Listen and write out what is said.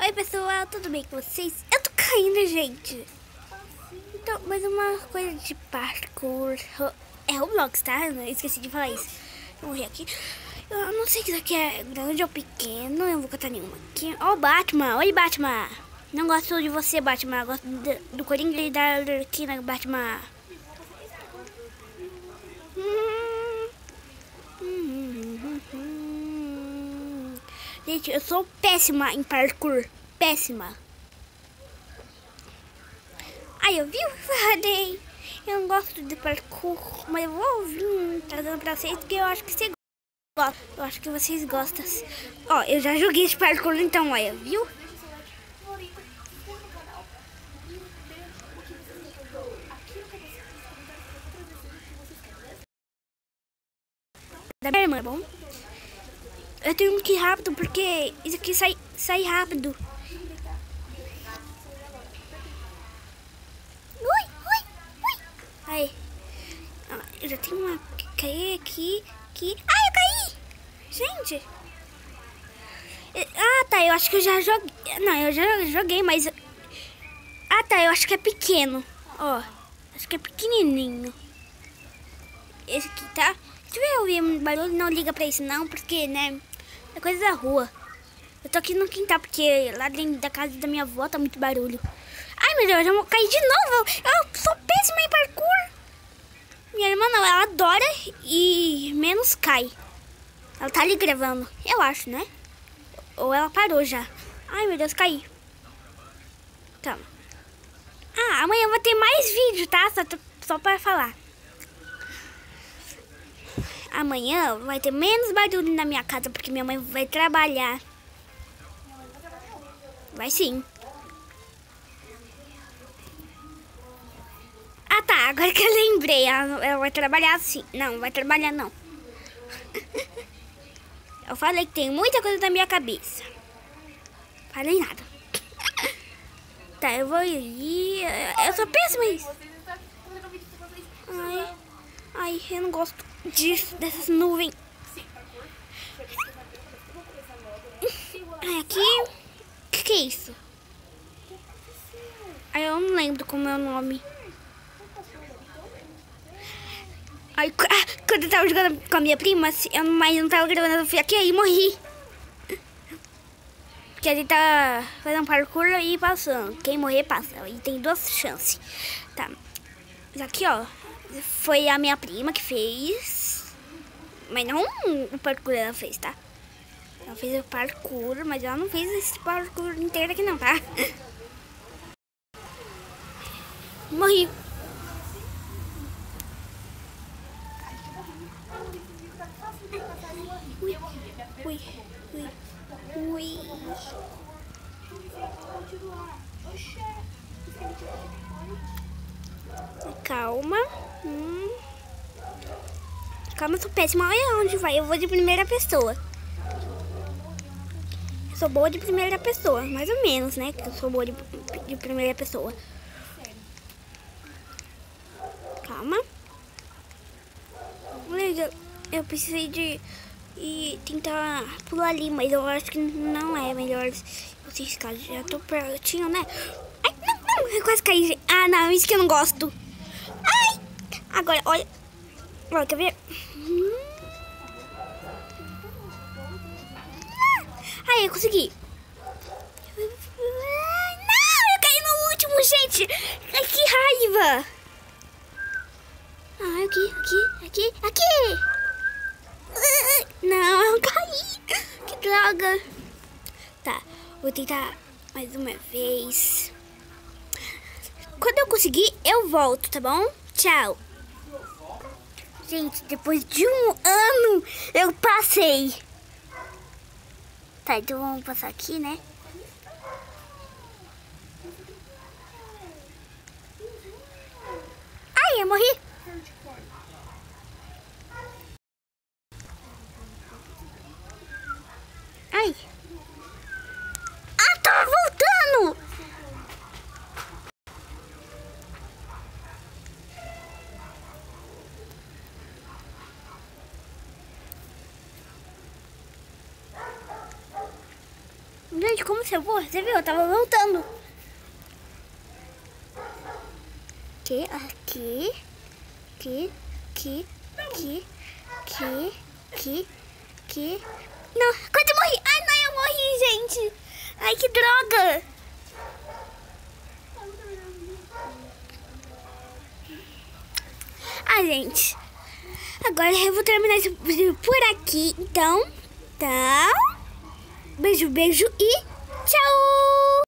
Oi pessoal, tudo bem com vocês? Eu tô caindo, gente. Então, mais uma coisa de parkour. É Roblox, tá? Eu esqueci de falar isso. Vou morrer aqui. Eu não sei se isso aqui é grande ou pequeno. Eu não vou catar nenhuma aqui. Ó, o Batman. Oi, Batman. Não gosto de você, Batman. Eu gosto do Coringa e da Arlequina, Batman. Gente, eu sou péssima em parkour. Péssima. Ai, eu vi o Faraday. Eu não gosto de parkour, mas eu vou vir trazendo pra vocês porque eu acho que vocês gostam. Eu acho que vocês gostam. Ó, eu já joguei esse parkour então, olha, viu? Da minha irmã, bom? Eu tenho que ir rápido porque isso aqui sai rápido. Aí, eu já tenho uma que cair aqui. Ai, eu caí! Gente! Ah, tá, eu acho que eu já joguei. Não, eu já joguei, mas... Ah, tá, eu acho que é pequeno. Ó, acho que é pequenininho. Esse aqui, tá? Se tiver ouvindo barulho, não liga pra isso não, porque, né, é coisa da rua. Eu tô aqui no quintal, porque lá dentro da casa da minha avó tá muito barulho. Ai, meu Deus, eu vou cair de novo. Eu sou péssima em parkour. Minha irmã não, ela adora e menos cai. Ela tá ali gravando, eu acho, né? Ou ela parou já. Ai, meu Deus, caí. Calma. Ah, amanhã vai ter mais vídeo, tá? Só pra falar. Amanhã vai ter menos barulho na minha casa, porque minha mãe vai trabalhar. Vai sim. Ah, tá. Agora que eu lembrei. Ela vai trabalhar assim. Não, vai trabalhar não. Eu falei que tem muita coisa na minha cabeça. Falei nada. Tá, eu vou ir. Eu sou péssima nisso. Ai, eu não gosto disso, dessas nuvens. Ai, aqui. O que é isso? Ai, eu não lembro como é o nome. Ai, quando eu tava jogando com a minha prima, mas não tava gravando, eu fui aqui e morri. Porque a gente tá fazendo parkour e passando. Quem morrer, passa. E tem 2 chances. Tá. Mas aqui, ó. Foi a minha prima que fez. Mas não o parkour ela fez, tá? Ela fez o parkour, mas ela não fez esse parkour inteiro aqui não, tá? Morri. Ui. Calma. Calma, eu sou péssima. Olha onde vai. Eu vou de primeira pessoa. Eu sou boa de primeira pessoa. Mais ou menos, né? Que eu sou boa de primeira pessoa. Calma. Eu precisei de tentar pular ali, mas eu acho que não é melhor você riscar. Já tô pertinho, né? Ai, não, eu quase caí. Ah, não, isso que eu não gosto. Ai, agora, olha. Olha, quer ver? Ai, eu consegui. Não, eu caí no último, gente. Ai, que raiva. Ah, aqui. Não, eu caí. Que droga. Tá, vou tentar mais uma vez. Quando eu conseguir, eu volto, tá bom? Tchau. Gente, depois de 1 ano, eu passei. Tá, então vamos passar aqui, né? Ai, eu morri. Ai. Ah, tava voltando. Gente, como Você viu? Eu tava voltando. Aqui. Não, quase morri. Ai, não, eu morri, gente. Ai, que droga. Ah, gente. Agora eu vou terminar esse vídeo por aqui. Então, beijo e tchau.